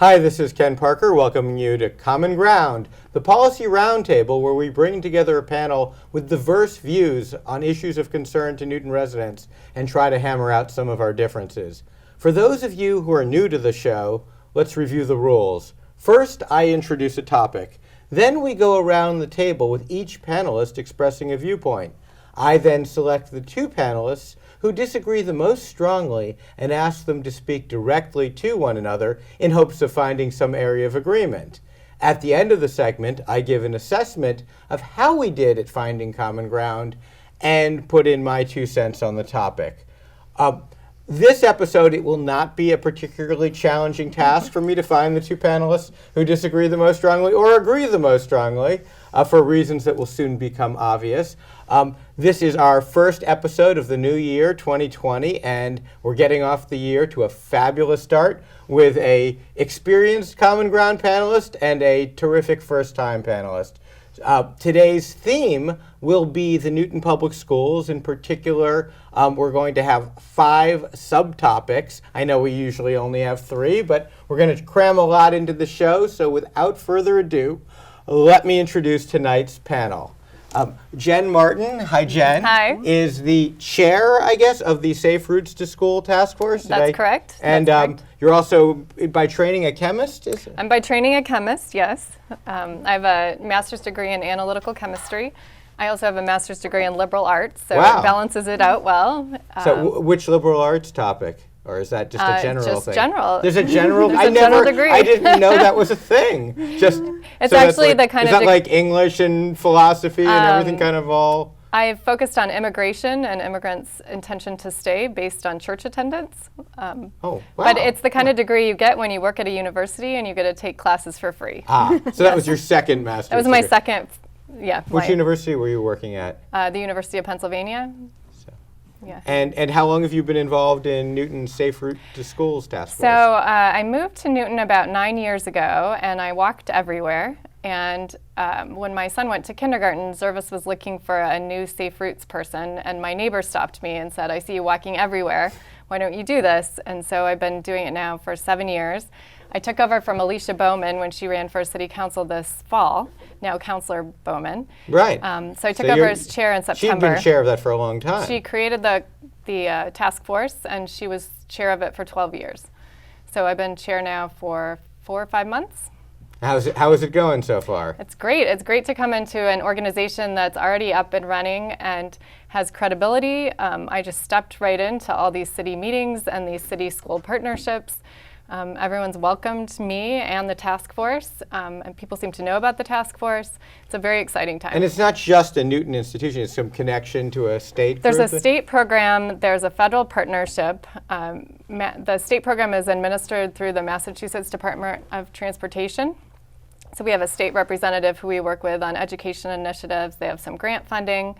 Hi, this is Ken Parker welcoming you to Common Ground, the policy roundtable where we bring together a panel with diverse views on issues of concern to Newton residents and try to hammer out some of our differences. For those of you who are new to the show, let's review the rules. First, I introduce a topic. Then we go around the table with each panelist expressing a viewpoint. I then select the two panelists who disagree the most strongly and ask them to speak directly to one another in hopes of finding some area of agreement. At the end of the segment, I give an assessment of how we did at finding common ground and put in my 2 cents on the topic. This episode, it will not be a particularly challenging task for me to find the two panelists who disagree the most strongly or agree the most strongly for reasons that will soon become obvious. This is our first episode of the new year, 2020, and we're getting off the year to a fabulous start with a experienced Common Ground panelist and a terrific first-time panelist. Today's theme will be the Newton Public Schools. In particular, we're going to have 5 subtopics. I know we usually only have 3, but we're going to cram a lot into the show. So without further ado, let me introduce tonight's panel. Jenn Martin, hi Jen, hi. Is the chair, I guess, of the Safe Routes to School Task Force. That's correct. And you're also, by training, a chemist? Is it? I'm by training a chemist, yes. I have a master's degree in analytical chemistry. I also have a master's degree in liberal arts, so Wow. It balances it out well. So which liberal arts topic? Or is that just a general just thing? general. There's a general. There's a general degree. I didn't know that was a thing. Just it's so actually like, the kind is of. that like English and philosophy and everything kind of all? I've focused on immigration and immigrants' intention to stay based on church attendance. Oh, wow. But it's the kind of degree you get when you work at a university and you get to take classes for free. So that was your second master's. That was my degree. second. Yeah. Which university were you working at? The University of Pennsylvania. Yeah. And how long have you been involved in Newton's Safe Route to Schools Task Force? So I moved to Newton about 9 years ago, and I walked everywhere. And when my son went to kindergarten, Service was looking for a new Safe Routes person, and my neighbor stopped me and said, "I see you walking everywhere. Why don't you do this?" And so I've been doing it now for 7 years. I took over from Alicia Bowman when she ran for city council this fall, now Councilor Bowman. Right. So I took over as chair in September. She'd been chair of that for a long time. She created the task force, and she was chair of it for 12 years. So I've been chair now for 4 or 5 months. How is it going so far? It's great. It's great to come into an organization that's already up and running and has credibility. I just stepped right into all these city meetings and these city-school partnerships. Everyone's welcomed me and the task force, and people seem to know about the task force. It's a very exciting time. And it's not just a Newton institution, it's some connection to a state There's group? a state program, there's a federal partnership. The state program is administered through the Massachusetts Department of Transportation. So we have a state representative who we work with on education initiatives. They have some grant funding.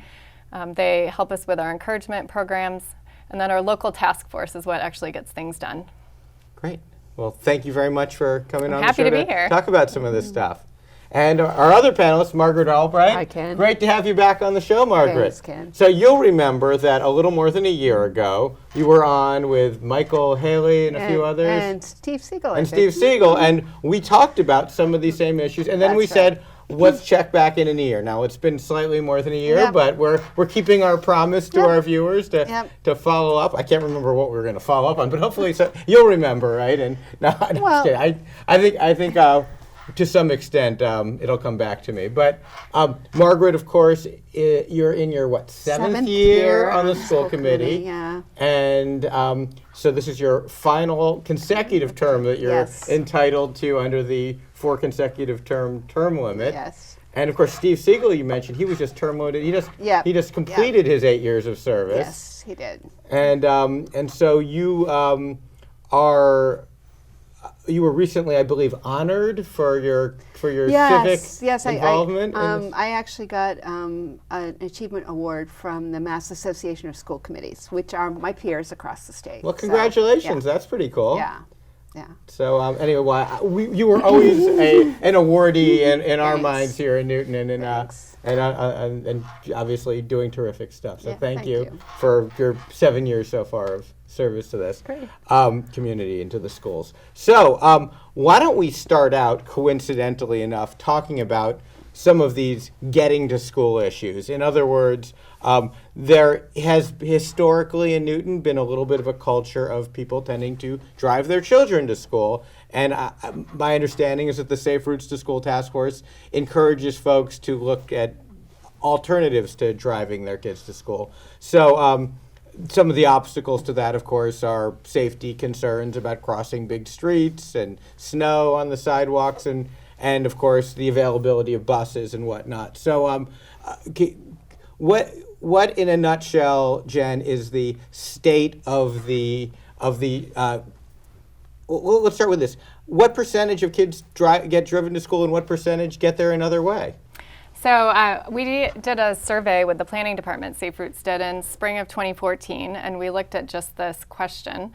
They help us with our encouragement programs. And then our local task force is what actually gets things done. Great. Well, thank you very much for coming on the show happy to be here. Talk about some of this stuff. And our other panelist, Margaret Albright. Hi, Ken. Great to have you back on the show, Margaret. Thanks, Ken. So you'll remember that a little more than a year ago, you were on with Michael Haley and a few others. And Steve Siegel. And Steve Siegel, and we talked about some of these same issues, and then That's we right. said, let's check back in a year. Now, it's been slightly more than a year, Yep. but we're keeping our promise to Yep. our viewers to Yep. to follow up. I can't remember what we were going to follow up on, but hopefully you'll remember, right? And no, Well- I think to some extent it'll come back to me. But Margaret, of course, you're in your seventh year on the school committee. Yeah. And so this is your final consecutive term that you're Yes. entitled to under the 4 consecutive term limit. Yes. And of course, Steve Siegel, you mentioned, he was just term limited. He just completed his 8 years of service. Yes, he did. And so you you were recently, I believe, honored for your civic involvement. I actually got an achievement award from the Mass Association of School Committees, which are my peers across the state. Well, congratulations. So, That's pretty cool. yeah. Yeah. So anyway, you were always an awardee in our minds here in Newton, and obviously doing terrific stuff. So Yeah, thank thank you you. for your 7 years so far of service to this Great. community and to the schools. So why don't we start out, coincidentally enough, talking about some of these getting to school issues. In other words, there has historically in Newton been a little bit of a culture of people tending to drive their children to school. And my understanding is that the Safe Routes to School Task Force encourages folks to look at alternatives to driving their kids to school. So some of the obstacles to that, of course, are safety concerns about crossing big streets and snow on the sidewalks and of course, the availability of buses and whatnot. So what in a nutshell, Jen, is the state of let's start with this. What percentage of kids get driven to school and what percentage get there another way? So we did a survey with the planning department, Safe Routes did, in spring of 2014, and we looked at just this question.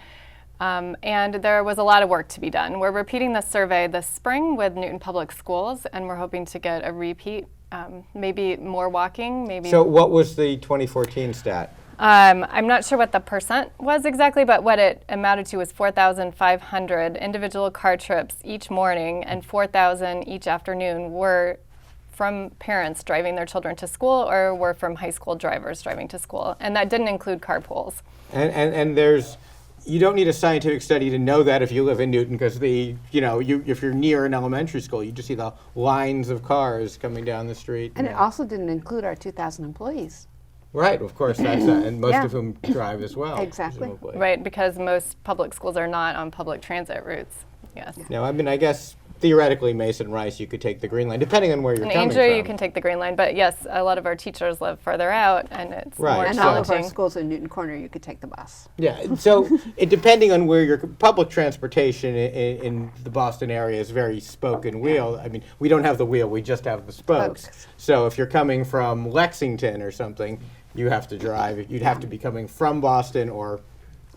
And there was a lot of work to be done. We're repeating this survey this spring with Newton Public Schools, and we're hoping to get a repeat, maybe more walking, maybe. So what was the 2014 stat? I'm not sure what the percent was exactly, but what it amounted to was 4,500 individual car trips each morning and 4,000 each afternoon were from parents driving their children to school or were from high school drivers driving to school. And that didn't include carpools. And you don't need a scientific study to know that if you live in Newton, because if you're near an elementary school, you just see the lines of cars coming down the street. And it also didn't include our 2,000 employees. Right, of course, that's and most of whom drive as well. Exactly. Presumably. Right, because most public schools are not on public transit routes. Yes. Now, I guess theoretically, Mason Rice, you could take the Green Line, depending on where you're In coming Ainger, from. you can take the Green Line, but yes, a lot of our teachers live further out, and it's Right. more And all of our challenging. schools in Newton Corner, you could take the bus. Yeah, so depending on where your public transportation in the Boston area is very spoke and wheel. I mean, we don't have the wheel, we just have the spokes. Spokes. So if you're coming from Lexington or something, you have to drive. You'd have to be coming from Boston or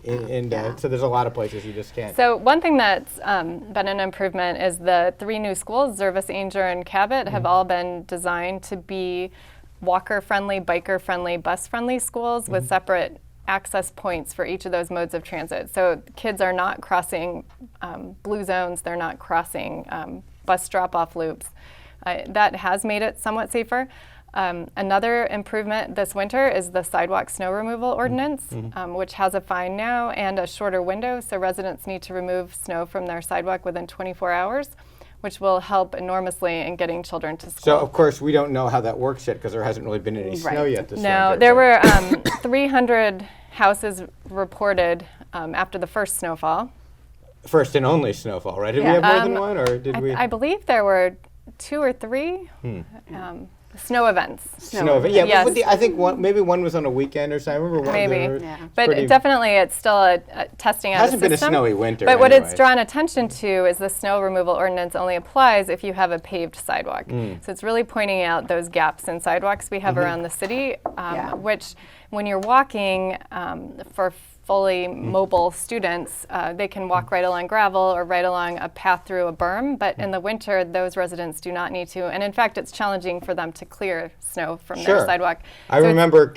so there's a lot of places you just can't. So one thing that's been an improvement is the 3 new schools, Zervis, Ainger, and Cabot, have all been designed to be walker-friendly, biker-friendly, bus-friendly schools with separate access points for each of those modes of transit. So kids are not crossing blue zones, they're not crossing bus drop-off loops. That has made it somewhat safer. Another improvement this winter is the sidewalk snow removal ordinance, which has a fine now and a shorter window, so residents need to remove snow from their sidewalk within 24 hours, which will help enormously in getting children to school. So, of course, we don't know how that works yet because there hasn't really been any snow yet this No, winter. there were 300 houses reported after the first snowfall. First and only snowfall, right? Did we have more than one, or did we? I believe there were 2 or 3 snow events. Snow event. Yeah, Yes. but I think maybe one was on a weekend or something. I remember one. Maybe. Yeah. But pretty- definitely it's still a testing out a Hasn't been a system. snowy winter But what it's anyway. drawn attention to is the snow removal ordinance only applies if you have a paved sidewalk. So it's really pointing out those gaps in sidewalks we have around the city, which when you're walking for fully mobile students, they can walk right along gravel or right along a path through a berm, but in the winter, those residents do not need to. And in fact, it's challenging for them to clear snow from their sidewalk. I So it's- remember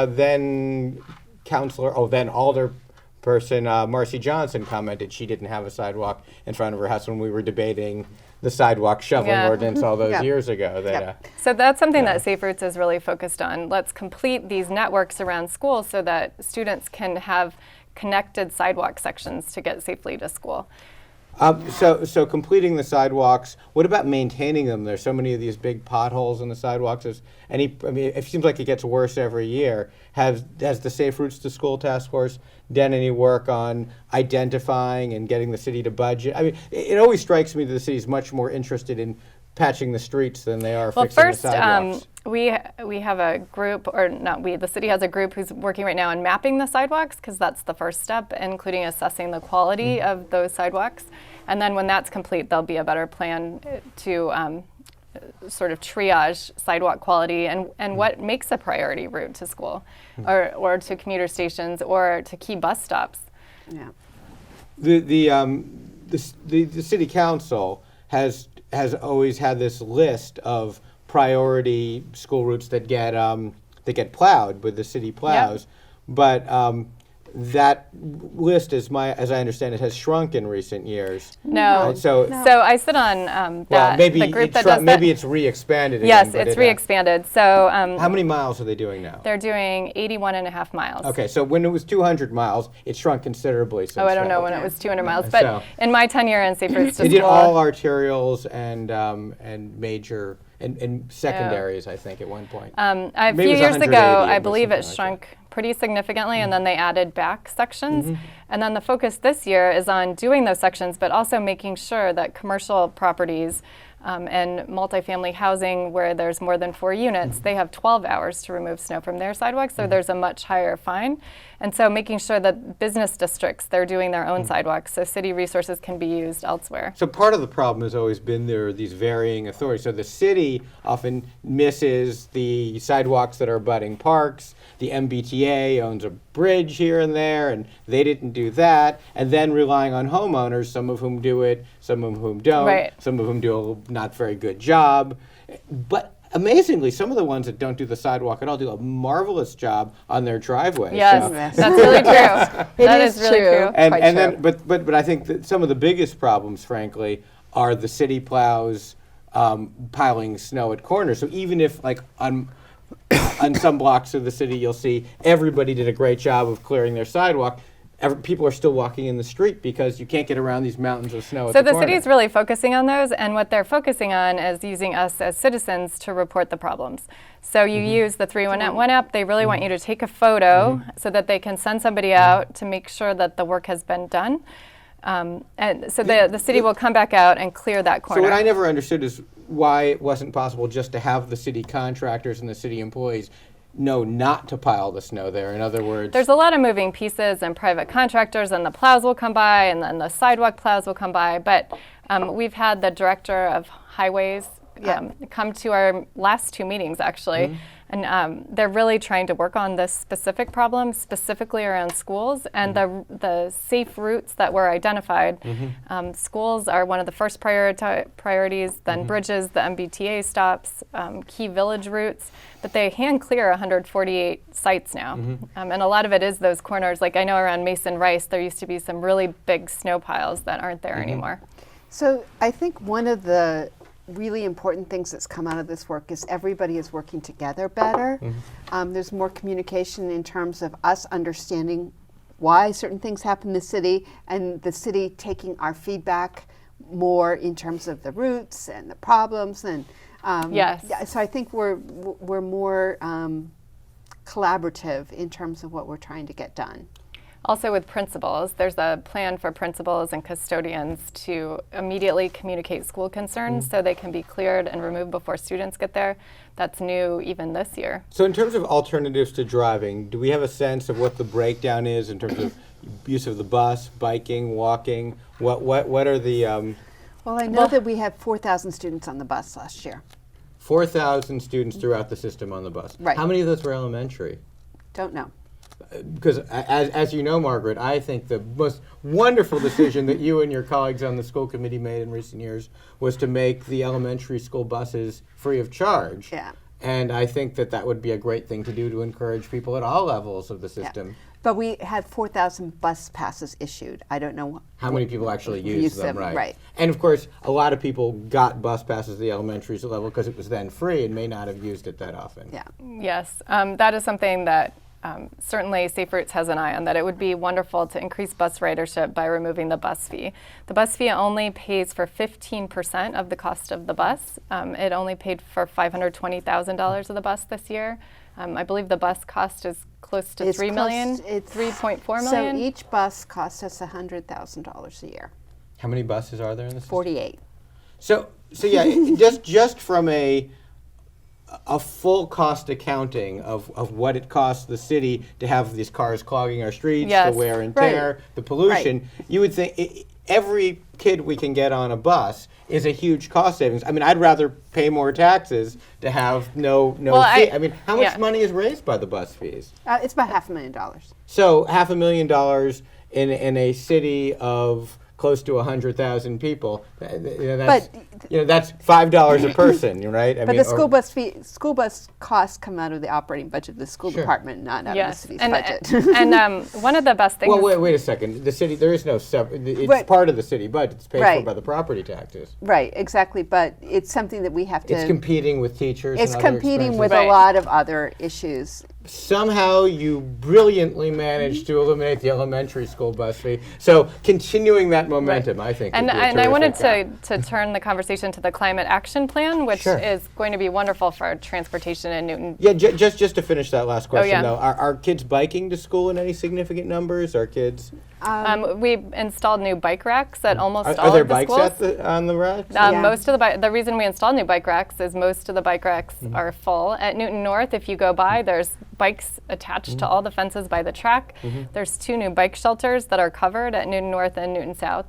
then alderperson Marcy Johnson commented she didn't have a sidewalk in front of her house when we were debating the sidewalk shoveling Yeah. ordinance all those Yeah. years ago. So that's something that Safe Routes is really focused on. Let's complete these networks around schools so that students can have connected sidewalk sections to get safely to school. So completing the sidewalks, what about maintaining them? There's so many of these big potholes in the sidewalks. It seems like it gets worse every year. Has the Safe Routes to School Task Force done any work on identifying and getting the city to budget? I mean, it always strikes me that the city's much more interested in patching the streets than they are fixing the sidewalks. We have a group, or not we, the city has a group who's working right now on mapping the sidewalks, because that's the first step, including assessing the quality of those sidewalks. And then when that's complete, there'll be a better plan to sort of triage sidewalk quality and what makes a priority route to school or to commuter stations or to key bus stops. Yeah. The the city council has always had this list of priority school routes that get plowed with the city plows, but that list, as I understand it, has shrunk in recent years. No. So I sit on the group that does that. Maybe it's re-expanded again. Yes, it's re-expanded. So how many miles are they doing now? They're doing 81.5 miles. Okay, so when it was 200 miles, it shrunk considerably since I don't know when it was 200 miles, but in my tenure in Safe Routes to they School, did all arterials and major and secondaries, I think, at one point. A few years ago, I believe it shrunk pretty significantly, and then they added back sections. And then the focus this year is on doing those sections, but also making sure that commercial properties and multifamily housing where there's more than 4 units, they have 12 hours to remove snow from their sidewalks, so there's a much higher fine. And so making sure that business districts, they're doing their own sidewalks, so city resources can be used elsewhere. So part of the problem has always been there are these varying authorities. So the city often misses the sidewalks that are abutting parks. The MBTA owns a bridge here and there, and they didn't do that. And then relying on homeowners, some of whom do it, some of whom don't, Right. some of whom do a not very good job. But amazingly, some of the ones that don't do the sidewalk at all do a marvelous job on their driveway. Yes, Yes. that's really true. That is really true. And Quite then, true. but I think that some of the biggest problems, frankly, are the city plows piling snow at corners. So even if, like, on some blocks of the city, you'll see everybody did a great job of clearing their sidewalk, people are still walking in the street because you can't get around these mountains of snow at So the the corner. city's really focusing on those, and what they're focusing on is using us as citizens to report the problems. So you use the 311 app. They really want you to take a photo so that they can send somebody out to make sure that the work has been done. And so the city will come back out and clear that corner. So what I never understood is why it wasn't possible just to have the city contractors and the city employees know not to pile the snow there. In other words, There's a lot of moving pieces, and private contractors, and the plows will come by, and then the sidewalk plows will come by. But we've had the director of highways come to our last 2 meetings, actually. And they're really trying to work on this specific problem, specifically around schools and the safe routes that were identified. Schools are one of the first priorities, then bridges, the MBTA stops, key village routes. But they hand clear 148 sites now. And a lot of it is those corners. Like I know around Mason Rice, there used to be some really big snow piles that aren't there anymore. So I think one of the really important things that's come out of this work is everybody is working together better. There's more communication in terms of us understanding why certain things happen in the city, and the city taking our feedback more in terms of the routes and the problems. And Yes. so I think we're more collaborative in terms of what we're trying to get done. Also with principals, there's a plan for principals and custodians to immediately communicate school concerns so they can be cleared and removed before students get there. That's new even this year. so in terms of alternatives to driving, do we have a sense of what the breakdown is in terms of use of the bus, biking, walking? What are the Well, I know that we had 4,000 students on the bus last year. 4,000 students throughout the system on the bus? Right. How many of those were elementary? Don't know. Because as you know, Margaret, I think the most wonderful decision that you and your colleagues on the school committee made in recent years was to make the elementary school buses free of charge. Yeah. And I think that would be a great thing to do to encourage people at all levels of the system. But we had 4,000 bus passes issued. I don't know How many people actually use them, right? right. And of course, a lot of people got bus passes at the elementary level because it was then free and may not have used it that often. Yeah. Yes, that is something that certainly Safe Routes has an eye on, that it would be wonderful to increase bus ridership by removing the bus fee. The bus fee only pays for 15% of the cost of the bus. It only paid for $520,000 of the bus this year. I believe the bus cost is close to $3 million, $3.4 million. So each bus costs us $100,000 a year. How many buses are there in the system? 48. So yeah, just from a full cost accounting of what it costs the city to have these cars clogging our streets, Yes. the wear and Right. tear, the pollution, you would think every kid we can get on a bus is a huge cost savings. I mean, I'd rather pay more taxes to have no fee. I mean, how much money is raised by the bus fees? It's about $500,000. So $500,000 in a city of close to 100,000 people. That's $5 a person, right? But the school bus costs come out of the operating budget of the school department, not out of the city's budget. And one of the best things. Well, wait a second. The city, there is no it's part of the city budget. It's paid for by the property taxes. Right, exactly. But it's something that we have to. It's competing with teachers. It's and other competing expenses. with a lot of other issues. Somehow you brilliantly managed to eliminate the elementary school bus fee. So continuing that momentum, I think. And would be a I wanted terrific to turn the conversation to the Climate Action Plan, which is going to be wonderful for transportation in Newton. Yeah, just to finish that last question, yeah. though, are kids biking to school in any significant numbers? Are kids? We installed new bike racks at almost all Are there of the bikes schools. on the racks? Most of the reason we installed new bike racks is most of the bike racks are full. At Newton North, if you go by, there's bikes attached to all the fences by the track. There's 2 new bike shelters that are covered at Newton North and Newton South.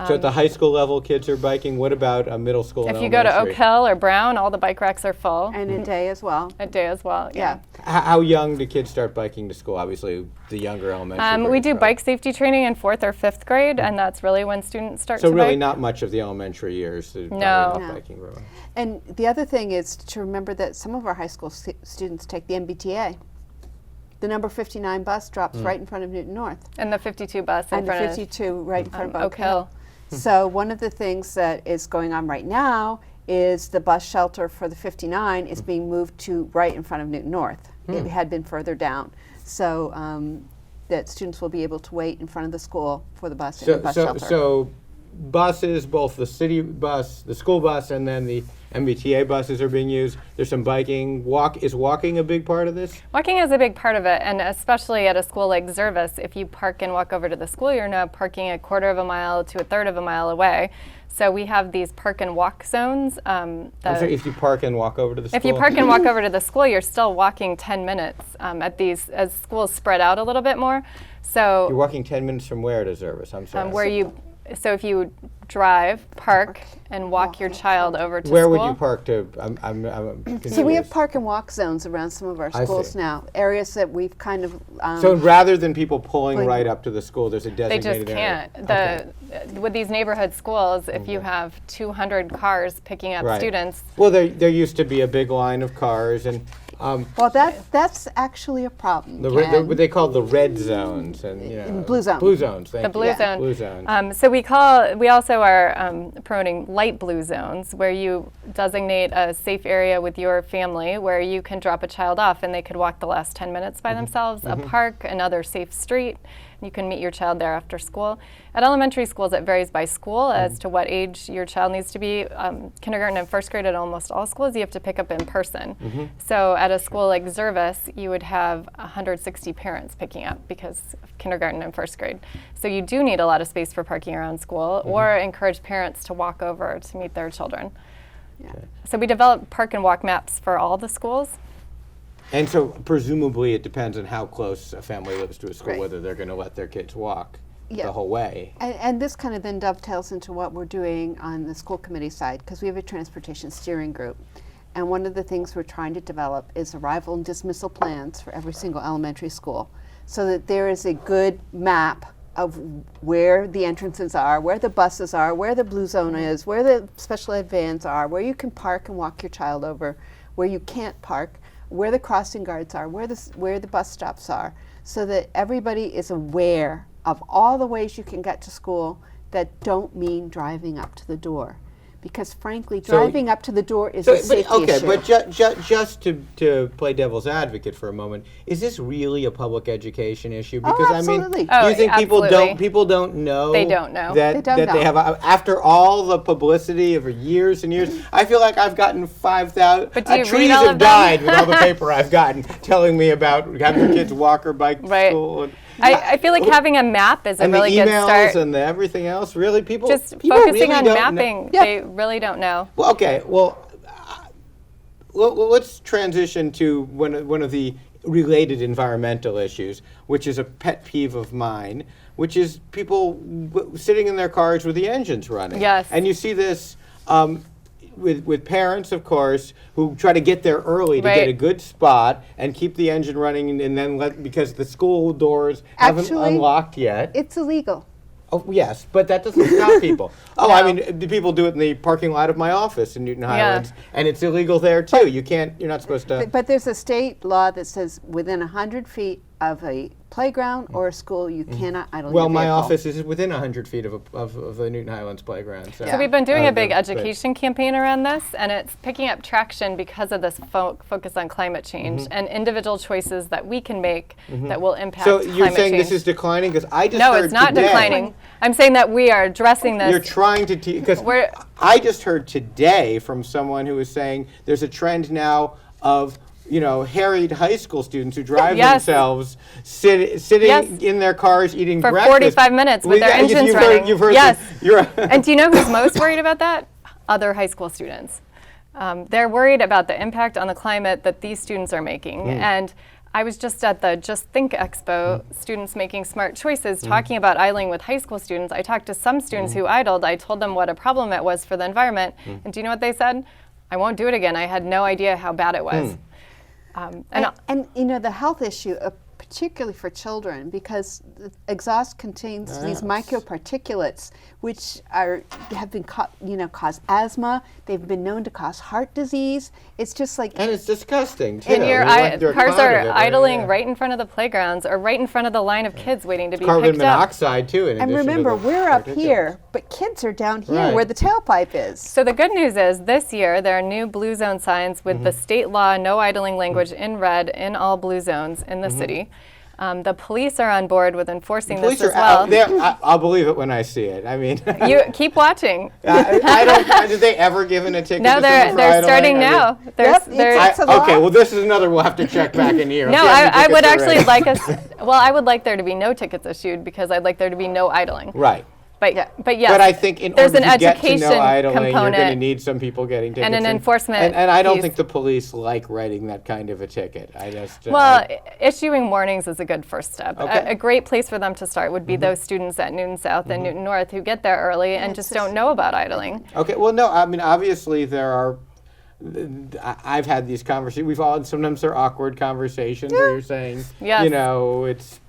So at the high school level, kids are biking. What about middle school and If you go to elementary? Oak Hill or Brown, all the bike racks are full. And a day as well. A day as well, yeah. How young do kids start biking to school? Obviously, the younger elementary. We do grades, bike safety training in 4th or 5th grade, and that's really when students start So to really bike. not much of the elementary years. So probably No. not biking very much. And the other thing is to remember that some of our high school students take the MBTA. The number 59 bus drops right in front of Newton North. And the 52 bus in And the front of 52 right in front of Oak Hill. So one of the things that is going on right now is the bus shelter for the 59 is being moved to right in front of Newton North. It had been further down. So that students will be able to wait in front of the school for the bus in the bus shelter. So buses, both the city bus, the school bus, and then the MBTA buses are being used. There's some biking. Is walking a big part of this? Walking is a big part of it, and especially at a school like Zervis, if you park and walk over to the school, you're now parking a quarter of a mile to a third of a mile away. So we have these park and walk zones. I'm sorry, if you park and walk over to the school? If you park and walk over to the school, you're still walking 10 minutes at these, as schools spread out a little bit more. So You're walking 10 minutes from where to Zervis? I'm sorry. So if you drive, park, and walk your child over to Where school. would you park to? I'm So we have confused. park and walk zones around some of our I schools see. now, areas that we've kind of. So rather than people pulling right up to the school, there's a They designated just area. can't. With these neighborhood schools, if you have 200 cars picking up Right. students, Well, there used to be a big line of cars, and Well, that's actually a problem. Ken. what they call the red zones, and Blue zones. Blue zones. Thank the you. blue zone. Blue zones. So we also are promoting light blue zones, where you designate a safe area with your family where you can drop a child off and they could walk the last 10 minutes by themselves, a park, another safe street. You can meet your child there after school. At elementary schools, it varies by school as to what age your child needs to be. Kindergarten and first grade at almost all schools, you have to pick up in person. So at a school like Zervis, you would have 160 parents picking up because of kindergarten and first grade. So you do need a lot of space for parking around school, or encourage parents to walk over to meet their children. So we develop park and walk maps for all the schools. And so presumably it depends on how close a family lives to a school, Right. whether they're going to let their kids walk Yeah. the whole way. And this kind of then dovetails into what we're doing on the school committee side, because we have a transportation steering group. And one of the things we're trying to develop is arrival and dismissal plans for every single elementary school, so that there is a good map of where the entrances are, where the buses are, where the blue zone is, where the special ed vans are, where you can park and walk your child over, where you can't park, where the crossing guards are, where the bus stops are, so that everybody is aware of all the ways you can get to school that don't mean driving up to the door. Because frankly, driving up to the door is a safety issue. But just to play devil's advocate for a moment, is this really a public education issue? Because absolutely. I mean, do you think absolutely. people don't know? They don't know. that They don't that know. they have after all the publicity of years and years. I feel like I've gotten 5,000. But do you read trees all have of them? died with all the paper I've gotten telling me about having kids walk or bike to Right. school. And, I feel like having a map is a and really the good emails start. and everything else. Really, people Just people focusing really on don't know- mapping, Yeah. they really don't know. Well, okay. Well, let's transition to one of the related environmental issues, which is a pet peeve of mine, which is people sitting in their cars with the engines running. Yes. And you see this with parents, of course, who try to get there early to get Right. a good spot and keep the engine running, and then because the school doors haven't Actually, unlocked yet. It's illegal. Oh, yes, but that doesn't stop people. Oh, No. I mean, do people do it in the parking lot of my office in Newton Highlands, and it's illegal there too. You're not supposed to. But there's a state law that says within 100 feet of a playground or a school, you cannot idle Well, your my vehicle. office is within 100 feet of the Newton Highlands playground. So, So we've been doing a big but- education campaign around this, and it's picking up traction because of this focus on climate change and individual choices that we can make that will impact So climate you're saying change. this is declining? Because I just No, heard it's not today- declining. I'm saying that we are addressing this. You're trying to because We're- I just heard today from someone who was saying there's a trend now of harried high school students who drive Yes. themselves sitting Yes. in their cars eating For breakfast 45 minutes with their Yeah, engines you've running. Heard, you've heard Yes. You're And do you know who's most worried about that? Other high school students. They're worried about the impact on the climate that these students are making. And I was just at the Just Think Expo, students making smart choices, talking about idling with high school students. I talked to some students who idled. I told them what a problem it was for the environment. And do you know what they said? I won't do it again. I had no idea how bad it was. And the health issue, particularly for children, because the exhaust contains these microparticulates, which have been cause asthma. They've been known to cause heart disease. It's just like and it's disgusting too. And They're cars proud are of it, idling yeah. right in front of the playgrounds or right in front of the line of kids waiting to be Carbon picked up. monoxide too. In and addition to remember, the we're up particulates. here, but kids are down here Right. where the tailpipe is. So the good news is this year there are new blue zone signs with the state law no idling language in red in all blue zones in the city. The police are on board with enforcing Police this are as well. out there. I'll believe it when I see it. I mean, You keep watching. I don't. Did they ever given a ticket? No, to they're someone for idling? starting I mean, now. Yep, They're- it's a law. okay, well, this is another. We'll have to check back in here. no, See how many I would tickets are actually ready. like us. Well, I would like there to be no tickets issued because I'd like there to be no idling. Right. But Yeah. but yes, But I think in there's order an to get to education no idling, you're going to component. need some people getting tickets. an enforcement And I don't piece. think the police like writing that kind of a ticket. I just. Well, issuing warnings is a good first step. Okay. A great place for them to start would be those students at Newton South and Newton North who get there early and just don't know about idling. Okay, well, no, I mean, obviously there are. I've had these conversations. We've all. Sometimes they're awkward conversations where you're saying, Yes. it's.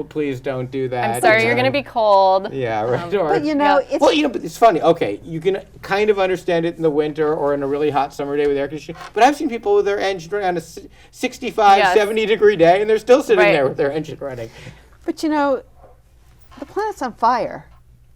Please don't do that. I'm sorry, you're going to be cold. Yeah, right. Or, But Yeah. it's well, but it's funny. Okay, you can kind of understand it in the winter or in a really hot summer day with air conditioning. But I've seen people with their engine running on a 65, Yes. 70-degree day, and they're still sitting Right. there with their engine running. But the planet's on fire.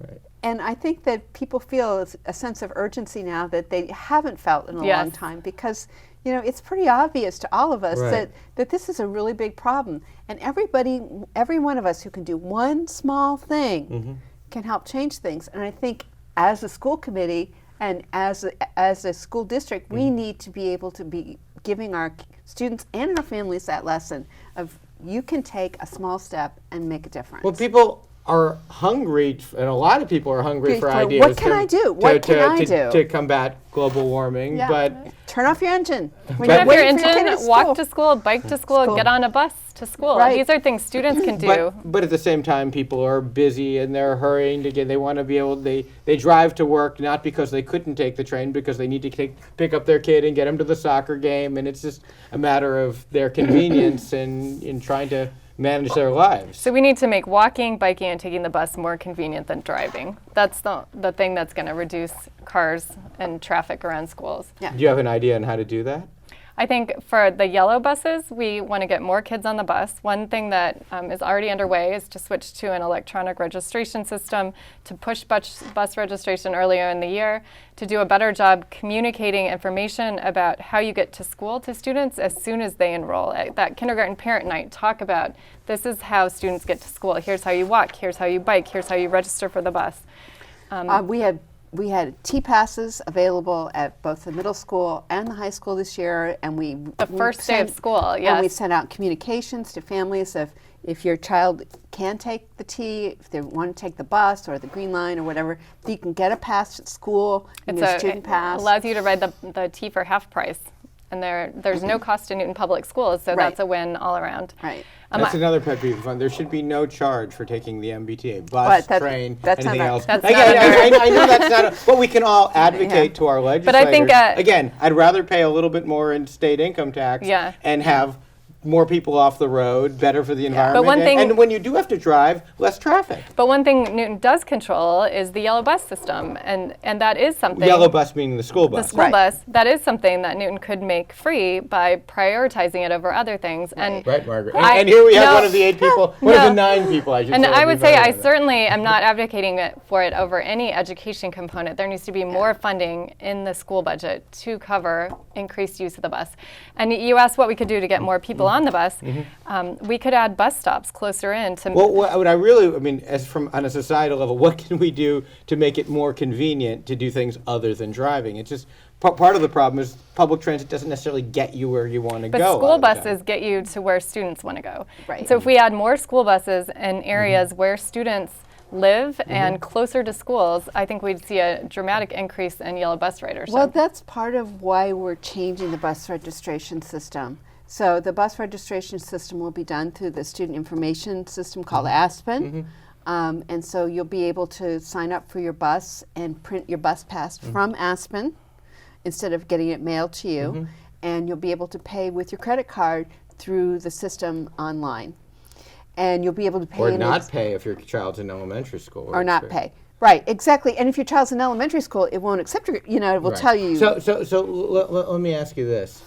Right. And I think that people feel a sense of urgency now that they haven't felt in a Yes. long time because, it's pretty obvious to all of us Right. that this is a really big problem. And every one of us who can do one small thing can help change things. And I think as a school committee and as a school district, we need to be able to be giving our students and our families that lesson of you can take a small step and make a difference. Well, people are hungry, and a lot of people are hungry for For ideas. what can I do? What can I do? To combat global warming, Yeah. but Turn off your engine. When Turn you're off your waiting for kid engine, at walk school. to school, bike to school, School. get on a bus to school. Right. These are things students can do. But at the same time, people are busy and they're hurrying to get. They want to be able. They drive to work not because they couldn't take the train, because they need to pick up their kid and get them to the soccer game, and it's just a matter of their convenience and in trying to manage their lives. So we need to make walking, biking, and taking the bus more convenient than driving. That's the thing that's going to reduce cars and traffic around schools. Yeah. Do you have an idea on how to do that? I think for the yellow buses, we want to get more kids on the bus. One thing that is already underway is to switch to an electronic registration system, to push bus registration earlier in the year, to do a better job communicating information about how you get to school to students as soon as they enroll. At that kindergarten parent night, talk about this is how students get to school. Here's how you walk. Here's how you bike. Here's how you register for the bus. We had T-passes available at both the middle school and the high school this year, and The first day of school, And we yes. sent out communications to families of if your child can take the T, if they want to take the bus or the Green Line or whatever, you can get a pass at school, and your student pass. It allows you to ride the T for half price. And there's no cost to Newton Public Schools, so Right. that's a win all around. Right. That's another pet peeve of fun. There should be no charge for taking the MBTA, bus, But that- train, that's anything not- else. That's Again, not I know that's not. But we can all advocate to our legislators. But I think, again, I'd rather pay a little bit more in state income tax Yeah. and have more people off the road, better for the environment. But one thing- and when you do have to drive, less traffic. But one thing Newton does control is the yellow bus system, and that is something. Yellow bus meaning the school The bus. school bus, that is something that Newton could make free by prioritizing it over other things. And Right, Margaret. I- And here we have no. one of the 8 people, one of No. the 9 people, I should And say. I would would be say voting I on it. certainly am not advocating for it over any education component. There needs to be more funding in the school budget to cover increased use of the bus. And you asked what we could do to get more people on the bus. We could add bus stops closer in to. Well, what I really, I mean, as from on a societal level, what can we do to make it more convenient to do things other than driving? It's just part of the problem is public transit doesn't necessarily get you where you want to But go. school all the time. buses get you to where students want to go. Right. So if we add more school buses in areas where students live and closer to schools, I think we'd see a dramatic increase in yellow bus ridership. Well, that's part of why we're changing the bus registration system. So the bus registration system will be done through the student information system called Aspen. And so you'll be able to sign up for your bus and print your bus pass from Aspen instead of getting it mailed to you. And you'll be able to pay with your credit card through the system online. And you'll be able to pay Or in not ex- pay if your child's in elementary school. or not pay. Right, exactly. And if your child's in elementary school, it won't accept your, it will Right. tell you. So let me ask you this.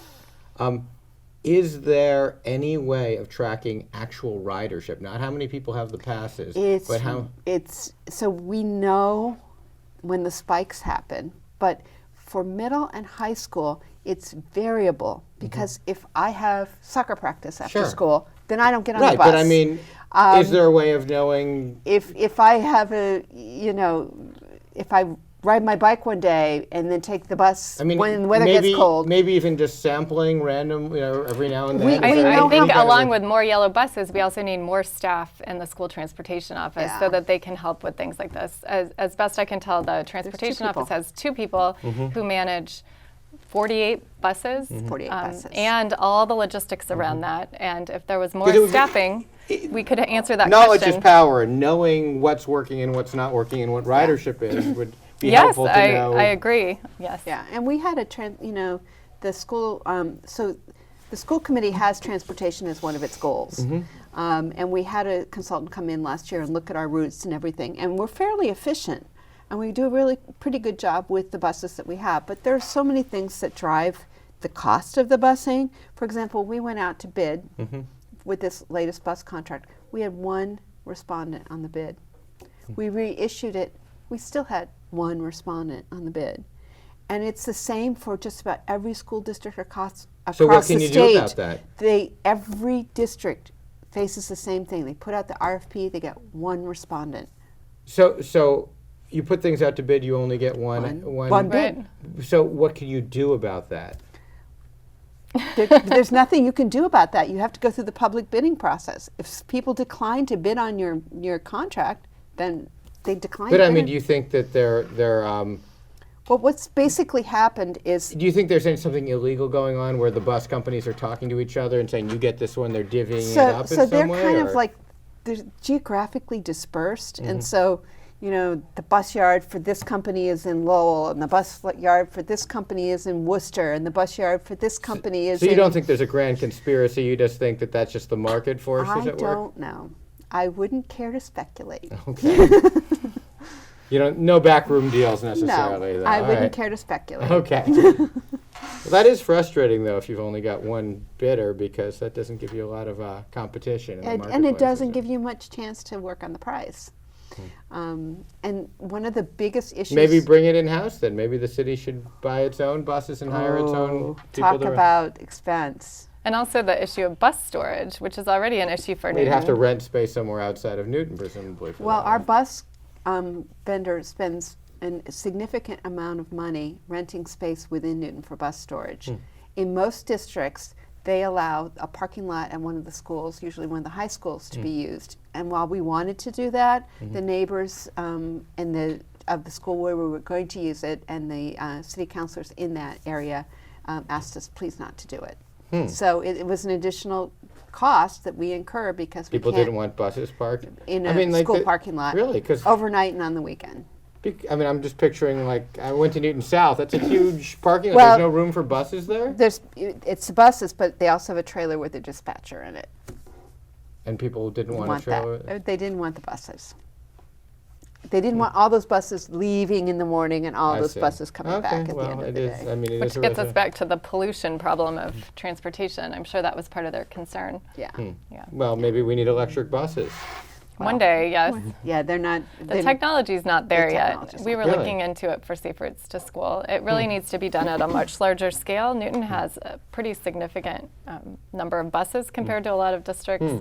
Is there any way of tracking actual ridership? Not how many people have the passes, but how... So we know when the spikes happen, but for middle and high school, it's variable because if I have soccer practice after Sure. school, then I don't get on the Right, bus. but I mean, is there a way of knowing... If I have if I ride my bike one day and then take the bus I mean, when the weather maybe, gets cold. maybe even just sampling random, every now and then. We Is there know I think kind of along a- with more yellow buses, we also need more staff in the school transportation office Yeah. so that they can help with things like this. As best I can tell, the transportation people. office has 2 people who manage 48 buses. 48 buses. And all the logistics around that. And if there was more 'Cause it would be- staffing, we could answer that Knowledge question. is power, and knowing what's working and what's not working and what ridership is would be Yes, helpful to know. I agree. Yes. Yeah, and we had the school, so the school committee has transportation as one of its goals. And we had a consultant come in last year and look at our routes and everything, and we're fairly efficient. And we do a really pretty good job with the buses that we have. But there are so many things that drive the cost of the busing. For example, we went out to bid with this latest bus contract. We had 1 respondent on the bid. We reissued it. We still had 1 respondent on the bid. And it's the same for just about every school district across So what the can you state. do about that? Every district faces the same thing. They put out the RFP, they get 1 respondent. So you put things out to bid, you only get one One bid. Right. So what can you do about that? There's nothing you can do about that. You have to go through the public bidding process. If people decline to bid on your contract, then they decline. But to I mean, bid. do you think that they're Well, what's basically happened is do you think there's something illegal going on where the bus companies are talking to each other and saying you get this one, they're divvying it up in so they're some way? kind of or- like they're geographically dispersed, and so the bus yard for this company is in Lowell, and the bus yard for this company is in Worcester, and the bus yard for this company is. So you in don't think there's a grand conspiracy? You just think that that's just the market forces I at work? don't know. I wouldn't care to speculate. Okay. No backroom deals necessarily. No, though. I All wouldn't right. care to speculate. Okay. Well, that is frustrating, though, if you've only got 1 bidder, because that doesn't give you a lot of competition in the And it marketplace, doesn't is give you much chance to work on the price. And one of the biggest issues. Maybe bring it in-house then. Maybe the city should buy its own buses and hire its own people Talk to about expense. And also the issue of bus storage, which is already an issue for We'd Newton. have to rent space somewhere outside of Newton, presumably. For Well, that. our bus vendor spends a significant amount of money renting space within Newton for bus storage. In most districts, they allow a parking lot at one of the schools, usually one of the high schools, to be used. And while we wanted to do that, the neighbors of the school where we were going to use it and the city councilors in that area asked us please not to do it. So it was an additional cost that we incur because People we can't didn't want buses parked in a school parking lot Really? 'Cause overnight and on the weekend. I mean, I'm just picturing, like, I went to Newton South. That's a huge parking lot. Well, There's no room for buses there? It's the buses, but they also have a trailer with a dispatcher in it. And people didn't want a trailer? They didn't want the buses. They didn't want all those buses leaving in the morning and all those buses coming back at the end of the day. I mean, it Which is a gets us back to the pollution problem of transportation. I'm sure that was part of their concern. Yeah. Yeah. Well, maybe we need electric buses. One day, yes. Yeah, they're not. The technology's not there yet. technology's We not were Really? looking into it for Safe Routes to School. It really needs to be done at a much larger scale. Newton has a pretty significant number of buses compared to a lot of districts.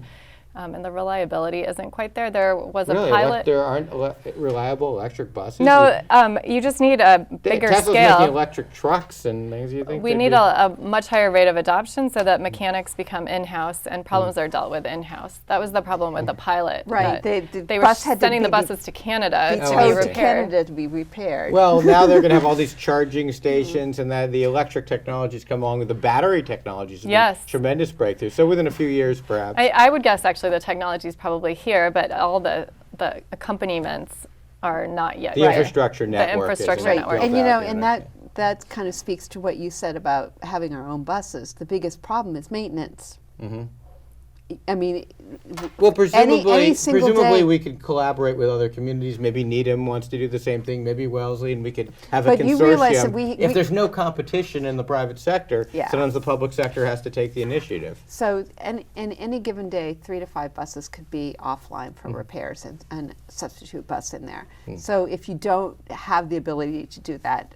And the reliability isn't quite there. There was Really? a pilot. There aren't reliable electric buses? No, you just need a bigger Tesla's scale. making electric trucks and things. You think We they'd need be- a much higher rate of adoption so that mechanics become in-house and problems are dealt with in-house. That was the problem with the pilot. Right, that the They were bus had to sending the be- buses to Canada Be to be I see. towed to repaired. Canada to be repaired. Well, now they're going to have all these charging stations, and that the electric technologies come along with the battery technologies. Have been Yes. Tremendous breakthrough. So within a few years, perhaps. I would guess actually the technology is probably here, but all the accompaniments are not yet The there. infrastructure network. The infrastructure isn't network. built And you know, out yet, and I that kind of speaks to what you said about having our own buses. The biggest problem is maintenance. I mean, Well, presumably, any single presumably day- we could collaborate with other communities. Maybe Needham wants to do the same thing. Maybe Wellesley, and we could have a But consortium. you realize that if there's no competition in the private sector, Yeah. sometimes the public sector has to take the initiative. so in any given day, 3 to 5 buses could be offline for repairs and substitute bus in there. So if you don't have the ability to do that,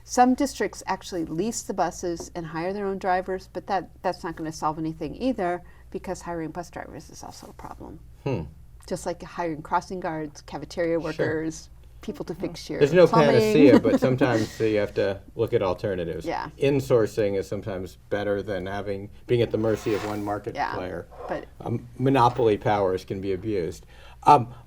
some districts actually lease the buses and hire their own drivers, but that's not going to solve anything either, because hiring bus drivers is also a problem. Just like hiring crossing guards, cafeteria workers, people to fix your There's no plumbing. panacea, but sometimes you have to look at alternatives. Yeah. Insourcing is sometimes better than being at the mercy of one market Yeah, player. but Monopoly powers can be abused.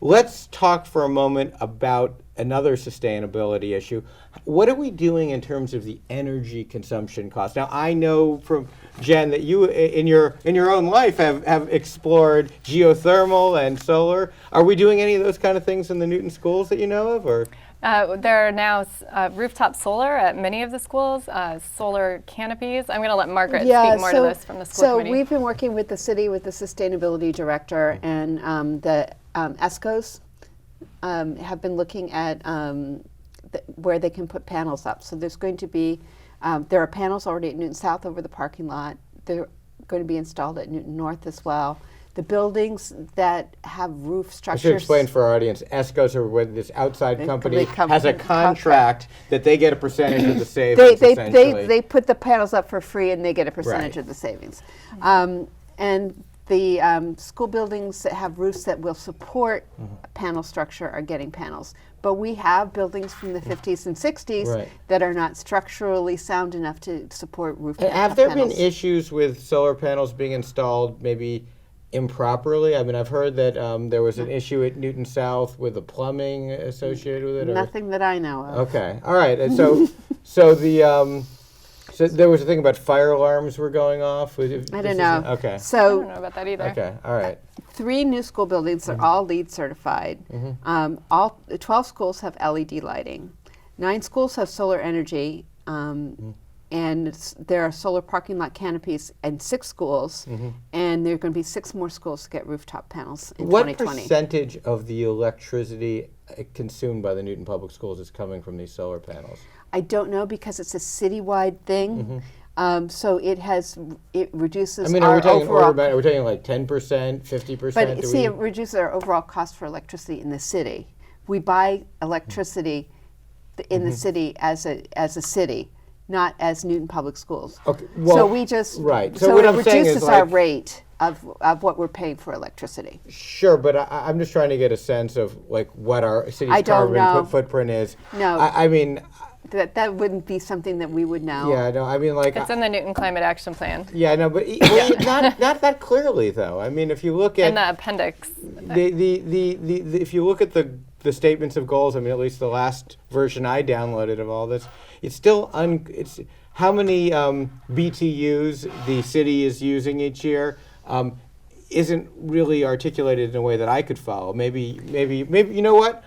Let's talk for a moment about another sustainability issue. What are we doing in terms of the energy consumption cost? Now, I know from Jen that you, in your own life, have explored geothermal and solar. Are we doing any of those kind of things in the Newton schools that you know of, or? There are now rooftop solar at many of the schools, solar canopies. I'm going to let Margaret speak more to this from the school committee. So we've been working with the city, with the sustainability director, and the ESCOs have been looking at where they can put panels up. So there's going to be, there are panels already at Newton South over the parking lot. They're going to be installed at Newton North as well. The buildings that have roof I structures. should explain for our audience. ESCOs are where this outside They company come- has a contract. contract that they get a percentage of the savings, essentially. They put the panels up for free and they get a percentage Right. of the savings. And the school buildings that have roofs that will support a panel structure are getting panels. But we have buildings from the 50s and 60s Right. that are not structurally sound enough to support roof And panels. have there been issues with solar panels being installed maybe improperly? I mean, I've heard that there was an issue at Newton South with the plumbing associated with it. or- Nothing that I know of. Okay, all right. And so, so there was a thing about fire alarms were going off. I don't know. Okay. I So don't know about that either. Okay. All right. 3 new school buildings are all LEED certified. All 12 schools have LED lighting. 9 schools have solar energy, and there are solar parking lot canopies in 6 schools, and there are going to be 6 more schools to get rooftop panels in What 2020. percentage of the electricity consumed by the Newton Public Schools is coming from these solar panels? I don't know, because it's a citywide thing. So it reduces I mean, our are we talking overall. are we talking like 10%, 50%? But see, it reduces our overall cost for electricity in the city. We buy electricity in the city as a city, not as Newton Public Schools. Okay, So well, we just right. So So what it I'm saying is, reduces our like- rate of what we're paying for electricity. Sure, but I'm just trying to get a sense of like what our city's I don't carbon know. footprint is. No. I mean, That wouldn't be something that we would know. yeah, no, I mean like. It's in the Newton Climate Action Plan. Yeah, no, but not that clearly though. I mean, if you look at In the appendix. the if you look at the statements of goals, I mean, at least the last version I downloaded of all this, it's still it's how many BTUs the city is using each year. Isn't really articulated in a way that I could follow. Maybe you know what?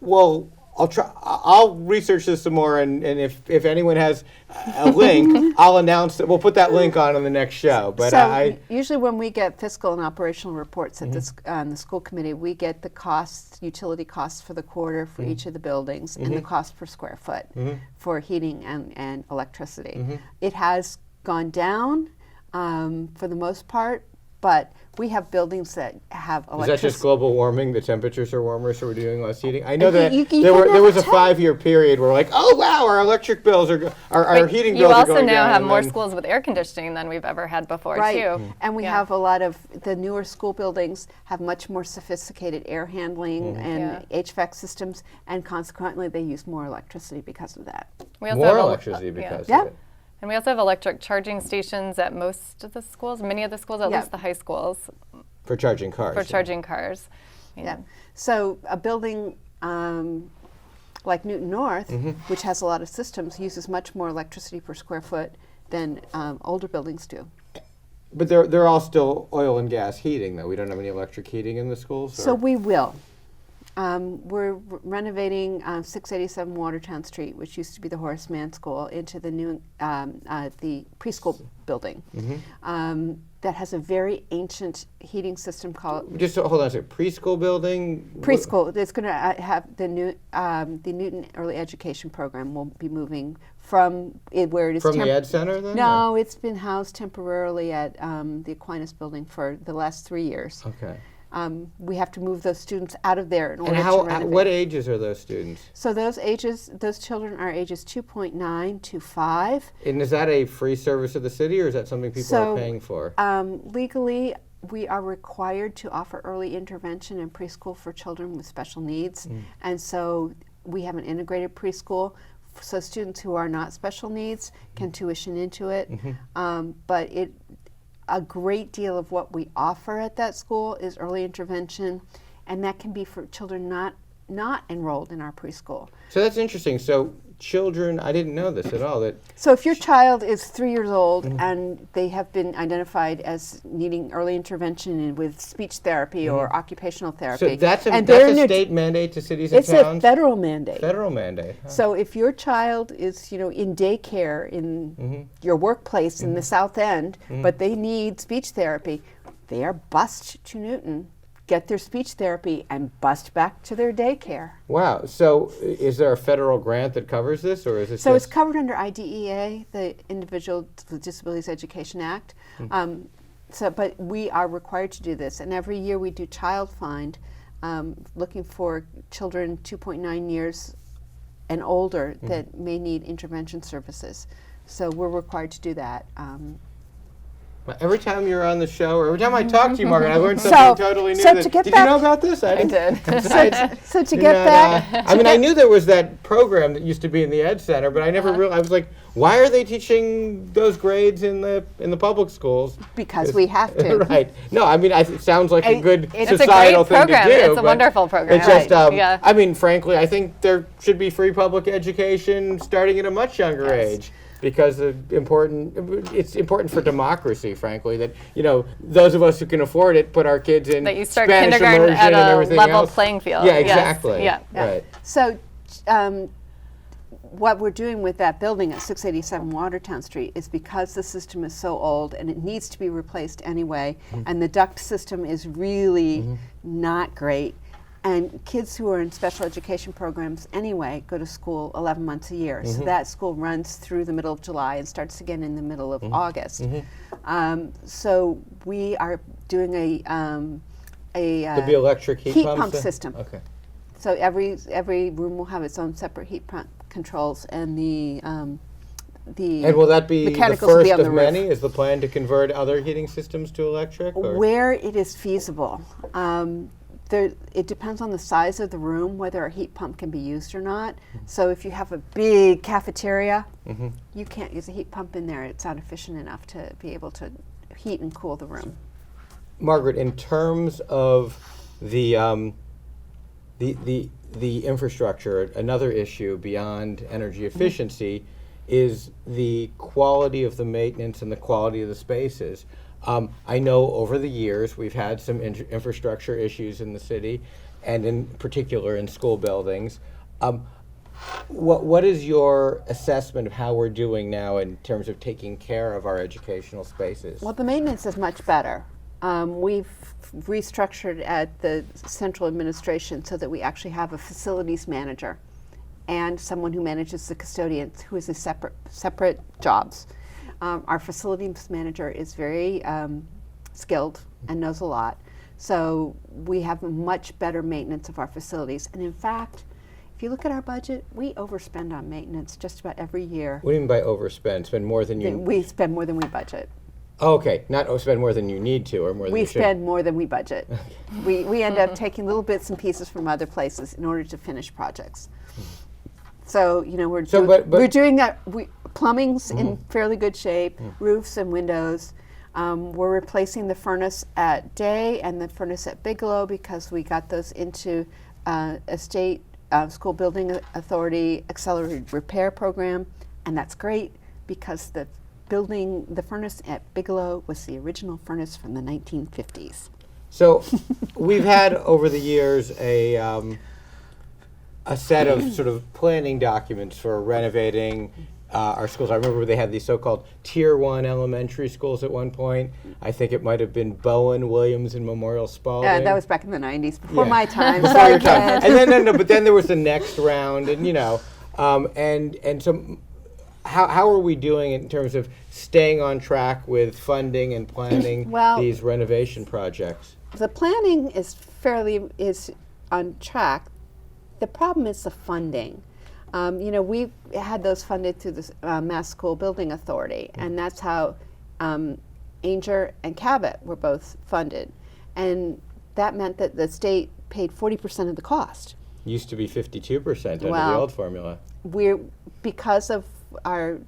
Well, I'll try. I'll research this some more, and if anyone has a link, I'll announce it. We'll put that link on the next show. But So usually when we get fiscal and operational reports at the school committee, we get the costs, utility costs for the quarter for each of the buildings, and the cost per square foot for heating and electricity. It has gone down for the most part, but we have buildings that have is electricity. that just global warming? The temperatures are warmer, so we're doing less heating. I know that You there was a can never 5-year period where like, oh wow, our electric bills are our But heating you bills are also going now down. have and more then- schools with air conditioning than we've ever had before, Right, too. and we Yeah. have a lot of the newer school buildings have much more sophisticated air handling and HVAC systems, and consequently they use more electricity because of that. We also More have electricity because Yeah. of it. And we also have electric charging stations at most of the schools, many of the schools, at Yeah. least the high schools, For charging cars. for charging cars. Yeah. So a building like Newton North, which has a lot of systems, uses much more electricity per square foot than older buildings do. But they're all still oil and gas heating, though. We don't have any electric heating in the schools? So or- we will. We're renovating 687 Watertown Street, which used to be the Horace Mann School, into the new the preschool building. That has a very ancient heating system called Just hold on a second. Preschool building? preschool. It's going to have the Newton Early Education Program will be moving from where it is. From the Ed Center, then? No, it's been housed temporarily at the Aquinas building for the last 3 years. Okay. We have to move those students out of there in order And to renovate. what ages are those students? So those children are ages 2.9 to 5. And is that a free service of the city, or is that something people are paying for? Legally, we are required to offer early intervention in preschool for children with special needs. And so we have an integrated preschool. So students who are not special needs can tuition into it. But a great deal of what we offer at that school is early intervention, and that can be for children not enrolled in our preschool. So that's interesting. So children, I didn't know this at all. That So if your child is 3 years old and they have been identified as needing early intervention with speech therapy or occupational therapy, so that's a state mandate to cities and it's towns. a federal mandate. Federal mandate. Huh. So if your child is, in daycare in your workplace in the South End, but they need speech therapy, they are bused to Newton, get their speech therapy, and bust back to their daycare. Wow. So is there a federal grant that covers this, or is it? So it's covered under IDEA, the Individual with Disabilities Education Act. But we are required to do this, and every year we do Child Find, looking for children 2.9 years and older that may need intervention services. So we're required to do that. Every time you're on the show, or every time I talk to you, Margaret, I learned something totally new. Did you know about this? I did. So to get back, I knew there was that program that used to be in the Ed Center, but I never realized. I was like, why are they teaching those grades in the public schools? because we have to. Right. No, it sounds like a good It's a societal great thing to program. do. It's a but wonderful program. It's just, Right. Yeah. Frankly, I think there should be free public education starting at a much younger age. Because it's important for democracy, frankly, that those of us who can afford it put our kids in That you start Spanish kindergarten immersion at and a everything level else. playing field. Yeah, Yes. exactly. Yeah. Right. So what we're doing with that building at 687 Watertown Street is because the system is so old and it needs to be replaced anyway, and the duct system is really not great. And kids who are in special education programs anyway go to school 11 months a year. So that school runs through the middle of July and starts again in the middle of August. So we are doing There'll be electric heat pump then? system. Okay. So every room will have its own separate heat pump controls, and the And will that be the mechanicals will be first on of the roof. many? Is the plan to convert other heating systems to electric? Or? Where it is feasible. It depends on the size of the room whether a heat pump can be used or not. So if you have a big cafeteria, you can't use a heat pump in there. It's not efficient enough to be able to heat and cool the room. Margaret, in terms of the infrastructure, another issue beyond energy efficiency is the quality of the maintenance and the quality of the spaces. I know over the years we've had some infrastructure issues in the city, and in particular in school buildings. What is your assessment of how we're doing now in terms of taking care of our educational spaces? Well, the maintenance is much better. We've restructured at the central administration so that we actually have a facilities manager and someone who manages the custodians, who is a separate jobs. Our facilities manager is very skilled and knows a lot. So we have a much better maintenance of our facilities. And in fact, if you look at our budget, we overspend on maintenance just about every year. What do you mean by overspend? Spend more than you... We spend more than we budget. Oh, okay, not spend more than you need to or more than We you should. spend more than we budget. We end up taking little bits and pieces from other places in order to finish projects. So, you know, we're doing that. Plumbing's in fairly good shape, roofs and windows. We're replacing the furnace at Day and the furnace at Bigelow because we got those into a state school building authority accelerated repair program, and that's great because the furnace at Bigelow was the original furnace from the 1950s. So we've had over the years a set of sort of planning documents for renovating our schools. I remember they had these so-called Tier 1 elementary schools at one point. I think it might have been Bowen, Williams, and Memorial Spalding. That was back in the 90s, before Yeah. my time. Before Sorry, your time. Ken. And then but then there was the next round, and you know, and so how are we doing in terms of staying on track with funding and planning Well, these renovation projects? The planning is on track. The problem is the funding. You know, we had those funded through the Mass School Building Authority, and that's how Ainger and Cabot were both funded. And that meant that the state paid 40% of the cost. Used to be 52% under the Well, old formula. Because of our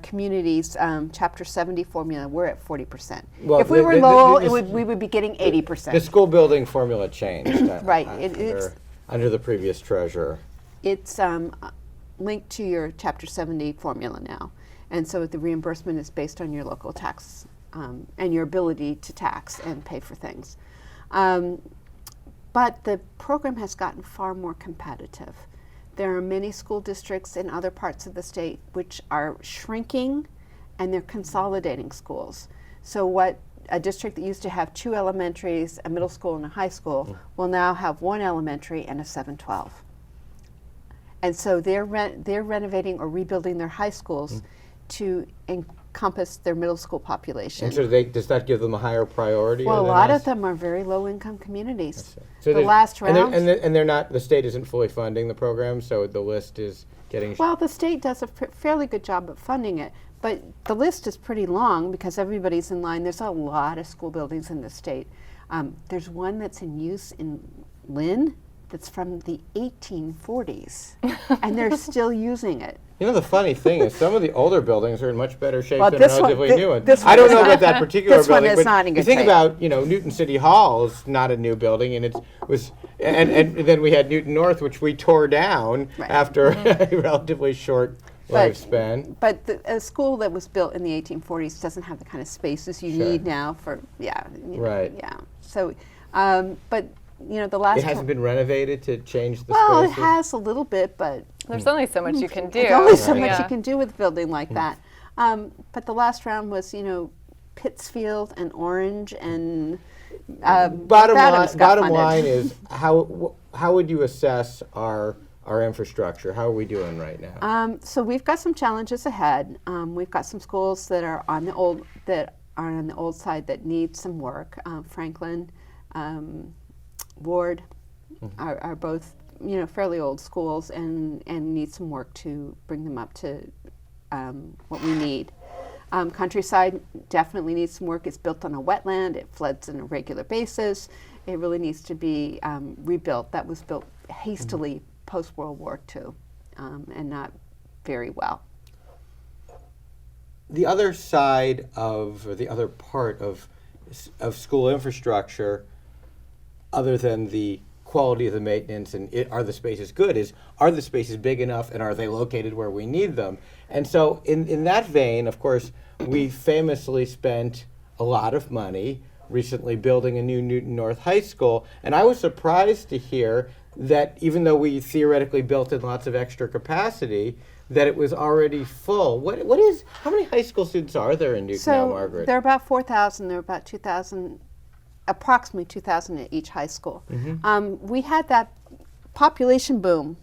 community's Chapter 70 formula, we're at 40%. Well, if we were Lowell, we would be getting 80%. The school building formula changed. Right. It's under the previous treasurer. It's linked to your Chapter 70 formula now. And so the reimbursement is based on your local tax and your ability to tax and pay for things. But the program has gotten far more competitive. There are many school districts in other parts of the state which are shrinking and they're consolidating schools. So what a district that used to have 2 elementaries, a middle school and a high school, will now have 1 elementary and a 7-12. And so they're renovating or rebuilding their high schools to encompass their middle school population. And so does that give them a higher priority? Well, a lot of them are very low-income communities. So the last round, and they're not. The state isn't fully funding the program, so the list is getting. Well, the state does a fairly good job of funding it, but the list is pretty long because everybody's in line. There's a lot of school buildings in the state. There's one that's in use in Lynn that's from the 1840s, and they're still using it. You know, the funny thing is some of the older buildings are in much better shape Well, than this one- relatively new ones. this I one don't is know not- about that particular this one building, is but not in you good think shape. about, you know, Newton City Hall is not a new building, and and then we had Newton North, which we tore down Right. after a relatively short lifespan. But a school that was built in the 1840s doesn't have the kind of spaces you Sure. need now for, Right. Yeah. So, but, you know, the last... It hasn't been renovated to change the Well, spaces? it has a little bit, but There's only so much you can do. there's only so much Yeah. you can do with a building like that. But the last round was, you know, Pittsfield and Orange and Bottom Adams got bottom funded. line is, how would you assess our infrastructure? How are we doing right now? So we've got some challenges ahead. We've got some schools that are on the old side that need some work. Franklin, Ward are both, you know, fairly old schools and need some work to bring them up to what we need. Countryside definitely needs some work. It's built on a wetland. It floods on a regular basis. It really needs to be rebuilt. That was built hastily post-World War II and not very well. The other side of, or the other part of school infrastructure, other than the quality of the maintenance and are the spaces good, is are the spaces big enough and are they located where we need them? And so in that vein, of course, we famously spent a lot of money recently building a new Newton North High School, and I was surprised to hear that even though we theoretically built in lots of extra capacity, that it was already full. How many high school students are there in Newton now, Margaret? There are about 4,000. There are about 2,000, approximately 2,000 at each high school. We had that population boom,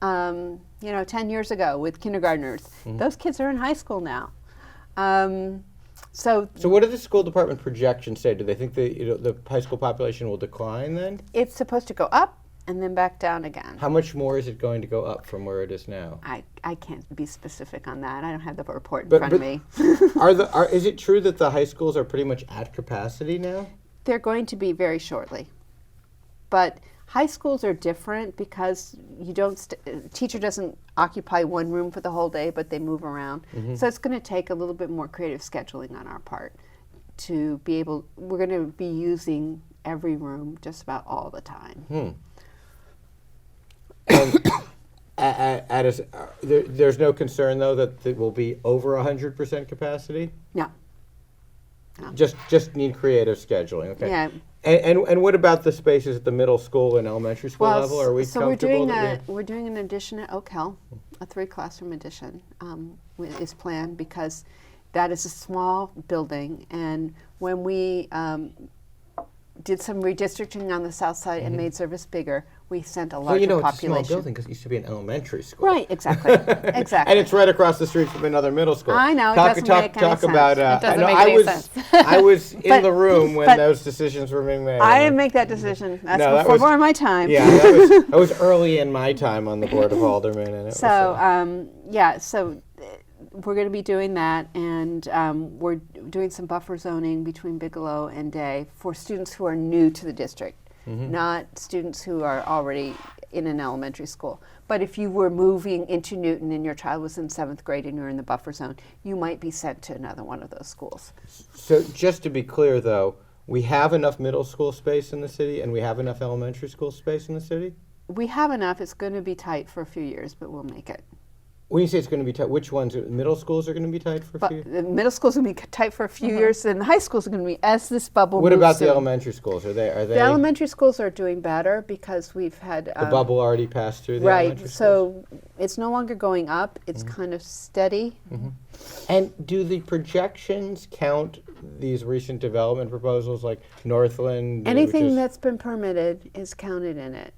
10 years ago with kindergartners. Those kids are in high school now. So what do the school department projections say? Do they think the high school population will decline then? It's supposed to go up and then back down again. How much more is it going to go up from where it is now? I can't be specific on that. I don't have the report in front of me. Is it true that the high schools are pretty much at capacity now? They're going to be very shortly. But high schools are different because teacher doesn't occupy one room for the whole day, but they move around. So it's going to take a little bit more creative scheduling on our part to be able. We're going to be using every room just about all the time. And there's no concern though that it will be over 100% capacity. No. Just need creative scheduling. Okay. Yeah. And what about the spaces at the middle school and elementary school level? Are we comfortable? We're doing an addition at Oak Hill, a 3-classroom addition is planned because that is a small building, and when we did some redistricting on the south side and made service bigger, we sent a larger population. It's a small building because it used to be an elementary school. Right, exactly. And it's right across the street from another middle school. I know, it doesn't make any sense. About, it doesn't make any sense. I was in the room when those decisions were being made. I didn't make that decision. That's before my time. Yeah, that was early in my time on the Board of Aldermen. And so we're going to be doing that, and we're doing some buffer zoning between Bigelow and Day for students who are new to the district, not students who are already in an elementary school. But if you were moving into Newton and your child was in 7th grade and you're in the buffer zone, you might be sent to another one of those schools. So just to be clear, though, we have enough middle school space in the city and we have enough elementary school space in the city? We have enough. It's going to be tight for a few years, but we'll make it. When you say it's going to be tight, which ones? Middle schools are going to be tight for a few years? The middle schools are going to be tight for a few years, and the high schools are going to be as this bubble moves. What about the soon. elementary schools? Are they? The elementary schools are doing better because we've had the bubble already passed through the elementary schools? So it's no longer going up. It's kind of steady. And do the projections count these recent development proposals like Northland? Anything that's been permitted is counted in it.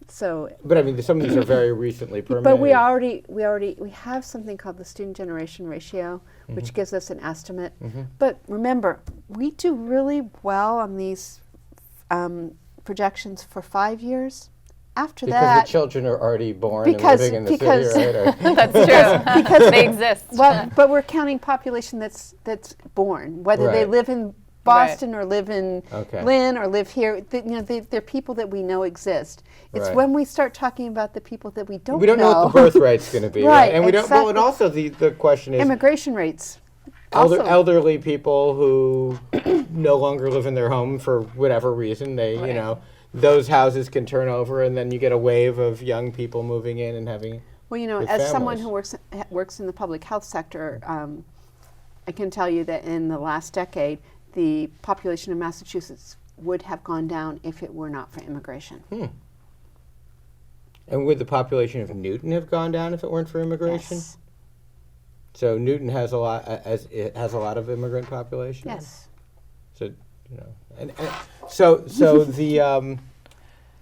So, but I mean, some of these are very recently permitted. But we have something called the student generation ratio, which gives us an estimate. But remember, we do really well on these projections for 5 years. After because that, the children are already born and living in the city, right? That's true. Because they exist. Well, but we're counting population that's born, whether they live in Boston or live in Lynn or live here. They're people that we know exist. It's when we start talking about the people that we don't know. We don't know what the birth rate's going to be, right? And we don't. Well, and also the question is immigration rates. Elderly people who no longer live in their home for whatever reason, those houses can turn over, and then you get a wave of young people moving in and having. Well, as families. Someone who works in the public health sector, I can tell you that in the last decade, the population of Massachusetts would have gone down if it were not for immigration. And would the population of Newton have gone down if it weren't for immigration? Yes. So Newton has a lot, it has a lot of immigrant population. Yes. So so the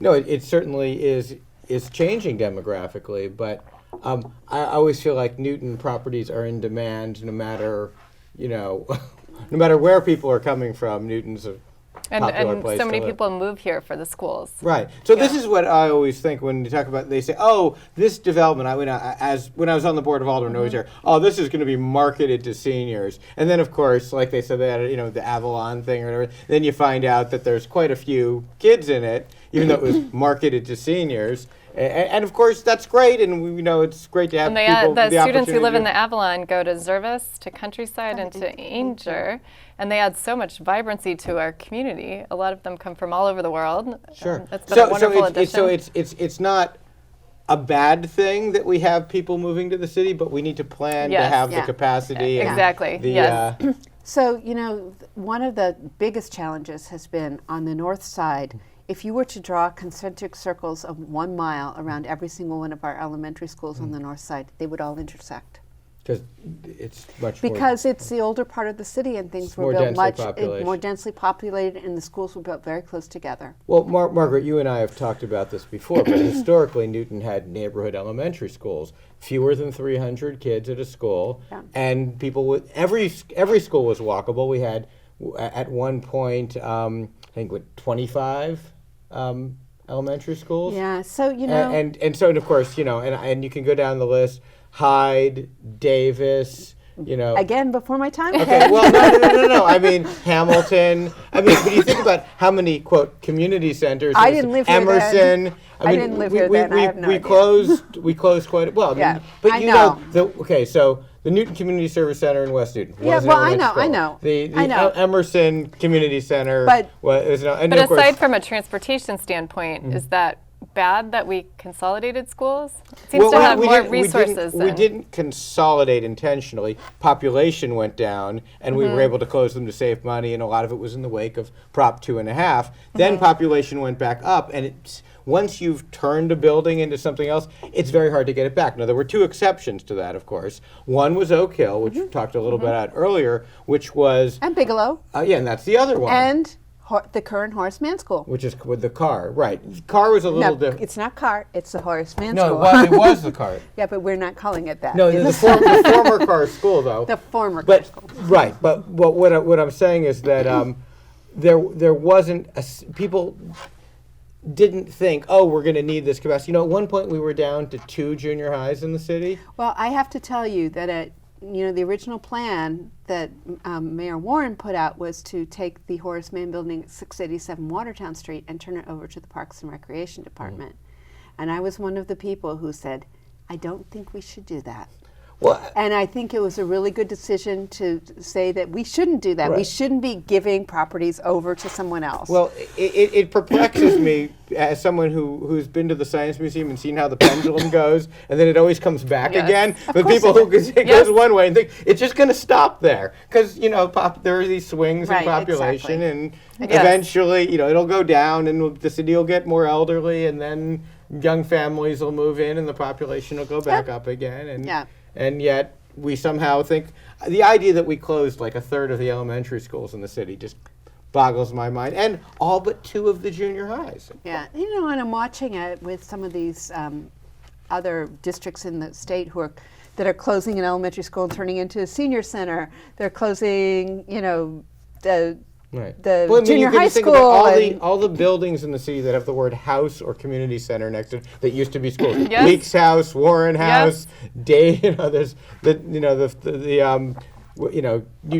it certainly is changing demographically, but I always feel like Newton properties are in demand no matter no matter where people are coming from. Newton's a popular place so many to live. people move here for the schools. Right. So this is what I always think when you talk about. They say, "Oh, this development." When I was on the Board of Aldermen, always hear, "Oh, this is going to be marketed to seniors." And then, of course, like they said, they had the Avalon thing or whatever. Then you find out that there's quite a few kids in it, even though it was marketed to seniors. And of course, that's great, and it's great to have people. The students who live in the Avalon go to Zervis, to Countryside, and to Ainger, and they add so much vibrancy to our community. A lot of them come from all over the world. Sure. That's been a wonderful addition. So it's not a bad thing that we have people moving to the city, but we need to plan to have the capacity. Exactly. So, one of the biggest challenges has been on the north side. If you were to draw concentric circles of 1 mile around every single one of our elementary schools on the north side, they would all intersect. Because it's much Because it's the older part of the city and things were built more densely populated and the schools were built very close together. Well, Margaret, you and I have talked about this before, but historically Newton had neighborhood elementary schools, fewer than 300 kids at a school, and people with every school was walkable. We had at one point, I think, 25 elementary schools. Yeah, so and so of course and you can go down the list. Hyde, Davis, Again, before my time. Okay, well, no. I mean, Hamilton. I mean, but you think about how many, quote, community centers. I didn't live here Emerson. then. I didn't live here then. I have no idea. We closed quite well. Yeah, but I know. So the Newton Community Service Center in West Newton. Yeah, was an well, elementary I school. know. The Emerson Community Center. But aside from a transportation standpoint, is that bad that we consolidated schools? It seems to have more resources. We didn't consolidate intentionally. Population went down, and we were able to close them to save money, and a lot of it was in the wake of Prop 2.5. Then population went back up, and once you've turned a building into something else, it's very hard to get it back. Now, there were two exceptions to that, of course. One was Oak Hill, which we talked a little bit about earlier, which was... And Bigelow. And that's the other one. And the current Horace Mann School. Which is with the car, right. Car was a little different. It's not car, it's the Horace Mann No, School. well, it was the car. Yeah, but we're not calling it that. No, the former car school, though. The former car school. Right, but what I'm saying is that there wasn't, people didn't think, we're going to need this capacity. At one point we were down to 2 junior highs in the city. Well, I have to tell you that the original plan that Mayor Warren put out was to take the Horace Mann building at 687 Watertown Street and turn it over to the Parks and Recreation Department. And I was one of the people who said, I don't think we should do that. And I think it was a really good decision to say that we shouldn't do that. Right. We shouldn't be giving properties over to someone else. Well, it perplexes me as someone who's been to the Science Museum and seen how the pendulum goes, and then it always comes back again. But people who it goes one way and think it's just going to stop there because there are these swings in population, and eventually it'll go down, and the city will get more elderly, and then young families will move in, and the population will go back up again, and yet we somehow think the idea that we closed like a third of the elementary schools in the city just boggles my mind, and all but 2 of the junior highs. Yeah, and I'm watching it with some of these other districts in the state that are closing an elementary school and turning into a senior center. They're closing, the junior high school. All the buildings in the city that have the word house or community center next to it that used to be schools. Weeks House, Warren House, there's Newton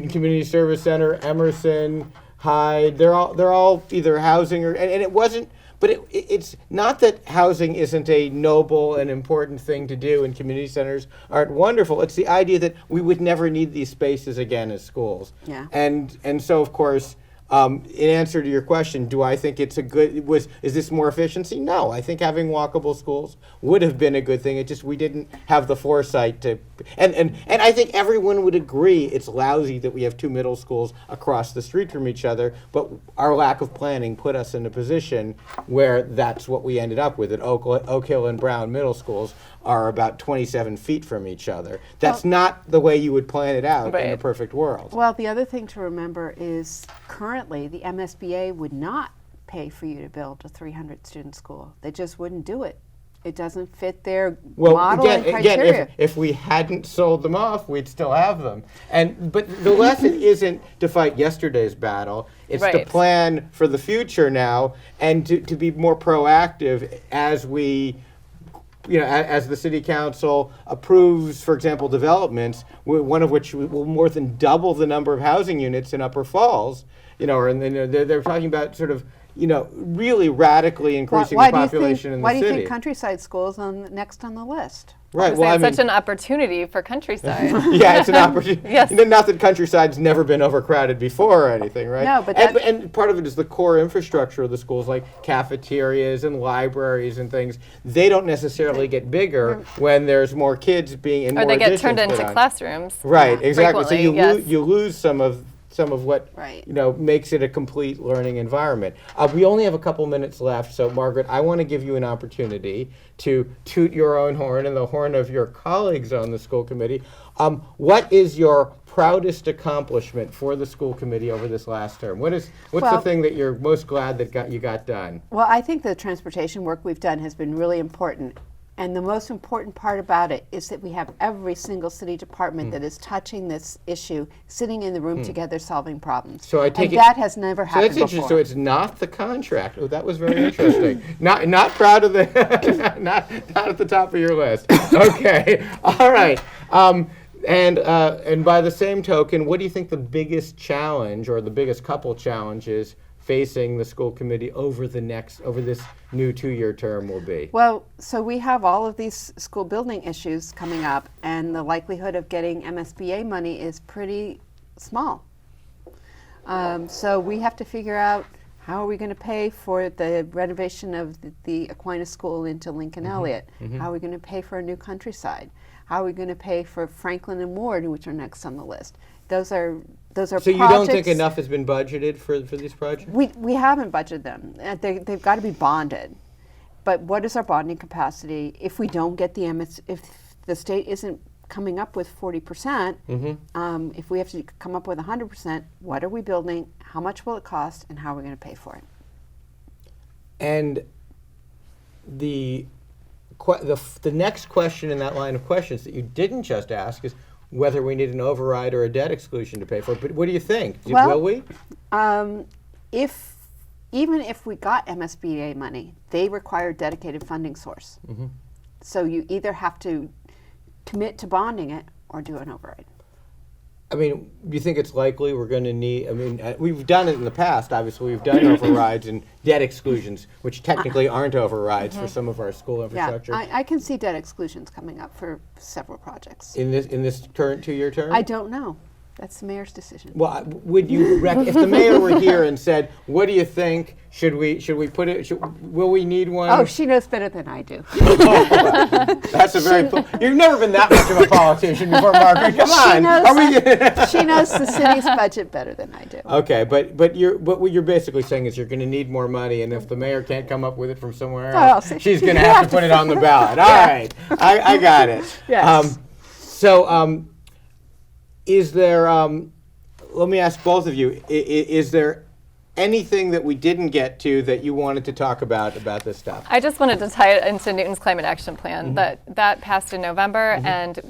Community Service Center, Emerson, Hyde. They're all either housing and it wasn't. But it's not that housing isn't a noble and important thing to do, and community centers aren't wonderful. It's the idea that we would never need these spaces again as schools. Yeah. And so, of course, in answer to your question, do I think it's is this more efficiency? No, I think having walkable schools would have been a good thing. It just, we didn't have the foresight to, and I think everyone would agree it's lousy that we have 2 middle schools across the street from each other, but our lack of planning put us in a position where that's what we ended up with. At Oak Hill and Brown middle schools are about 27 feet from each other. That's not the way you would plan it out in a perfect world. Well, the other thing to remember is currently the MSBA would not pay for you to build a 300-student school. They just wouldn't do it. It doesn't fit their model and criteria. Again, if we hadn't sold them off, we'd still have them. But the lesson isn't to fight yesterday's battle. It's to plan for the future now, and to be more proactive as we, as the city council approves, for example, developments, one of which will more than double the number of housing units in Upper Falls. They're talking about sort of, really radically increasing the population in the city. Why do you think Countryside School is next on the list? Right. It's such an opportunity for Countryside. Yeah, it's an opportunity. Yes. Not that Countryside's never been overcrowded before or anything, right? No, but and part of it is the core infrastructure of the schools, like cafeterias and libraries and things. They don't necessarily get bigger when there's more kids being in more Or they get additions turned into put on. classrooms. Right, exactly. So frequently, you lose some of some of what Right. makes it a complete learning environment. We only have a couple minutes left, so Margaret, I want to give you an opportunity to toot your own horn and the horn of your colleagues on the school committee. What is your proudest accomplishment for the school committee over this last term? What's the thing that you're most glad that you got done? Well, I think the transportation work we've done has been really important. And the most important part about it is that we have every single city department that is touching this issue, sitting in the room together, solving problems. So I take and that has never happened that's interesting. before. So it's not the contract. Oh, that was very interesting. Not proud of the not at the top of your list. Okay, all right. And by the same token, what do you think the biggest challenge or the biggest couple challenges facing the school committee over this new 2-year term will be? Well, so we have all of these school building issues coming up, and the likelihood of getting MSBA money is pretty small. So we have to figure out how are we going to pay for the renovation of the Aquinas School into Lincoln Elliott? How are we going to pay for a new countryside? How are we going to pay for Franklin and Ward, which are next on the list? Those are So projects. you don't think enough has been budgeted for these projects? We haven't budgeted them. They've got to be bonded. But what is our bonding capacity if we don't get the if the state isn't coming up with 40%, if we have to come up with 100%, what are we building, how much will it cost, and how are we going to pay for it? And the next question in that line of questions that you didn't just ask is whether we need an override or a debt exclusion to pay for it. But what do you think? Will we? Even if we got MSBA money, they require a dedicated funding source. So you either have to commit to bonding it or do an override. I mean, do you think it's likely we're going to need, we've done it in the past, obviously. We've done overrides and debt exclusions, which technically aren't overrides for some of our school infrastructure. Yeah, I can see debt exclusions coming up for several projects. In this current 2-year term? I don't know. That's the mayor's decision. Well, would you if the mayor were here and said, "What do you think? Should we put it? Will we need one?" Oh, she knows better than I do. That's a very. You've never been that much of a politician before, Margaret. Come on. She knows the city's budget better than I do. Okay, but what you're basically saying is you're going to need more money, and if the mayor can't come up with it from somewhere else, she's going to have to put it on the ballot. All right, I got it. Yes. Is there, let me ask both of you, is there anything that we didn't get to that you wanted to talk about this stuff? I just wanted to tie it into Newton's Climate Action Plan. That passed in November, and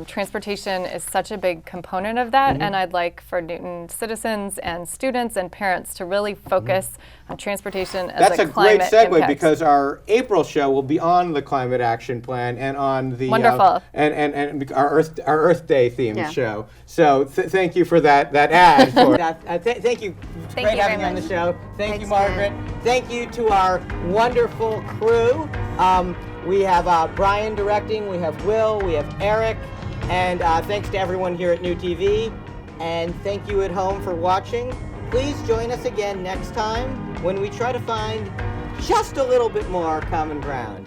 transportation is such a big component of that, and I'd like for Newton citizens and students and parents to really focus on transportation as a climate That's a great segue impact. because our April show will be on the Climate Action Plan and on the Wonderful. And our Earth Day themed show. So thank you for that ad. Thank you. It's Thank great you having very you on the much. show. Thank you, Thanks, Margaret. Thank you to our wonderful crew. We have Brian directing, we have Will, we have Eric, and thanks to everyone here at New TV. And thank you at home for watching. Please join us again next time when we try to find just a little bit more common ground.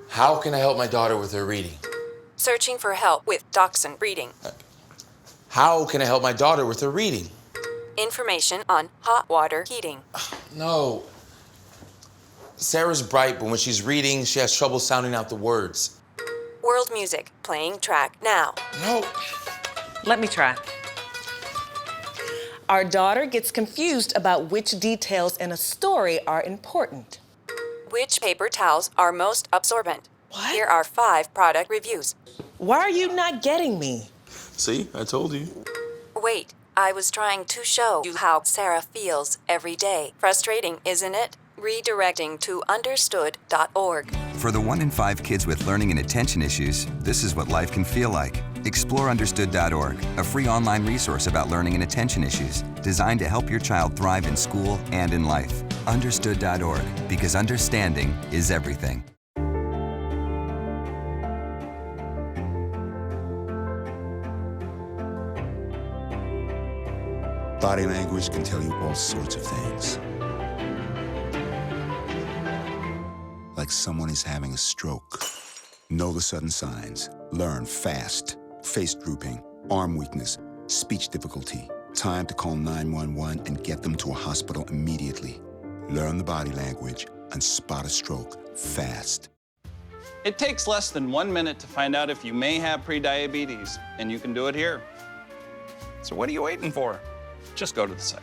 How can I help my daughter with her reading? Searching for help with Dachshund breeding. How can I help my daughter with her reading? Information on hot water heating. No. Sarah's bright, but when she's reading, she has trouble sounding out the words. World music playing track now. No. Let me try. Our daughter gets confused about which details in a story are important. Which paper towels are most absorbent? What? Here are 5 product reviews. Why are you not getting me? See, I told you. Wait, I was trying to show you how Sarah feels every day. Frustrating, isn't it? Redirecting to understood.org. For the 1 in 5 kids with learning and attention issues, this is what life can feel like. Explore understood.org, a free online resource about learning and attention issues, designed to help your child thrive in school and in life. Understood.org, because understanding is everything. Body language can tell you all sorts of things. Like someone is having a stroke. Know the sudden signs. Learn fast. Face drooping, arm weakness, speech difficulty. Time to call 911 and get them to a hospital immediately. Learn the body language and spot a stroke fast. It takes less than 1 minute to find out if you may have prediabetes, and you can do it here. So what are you waiting for? Just go to the site.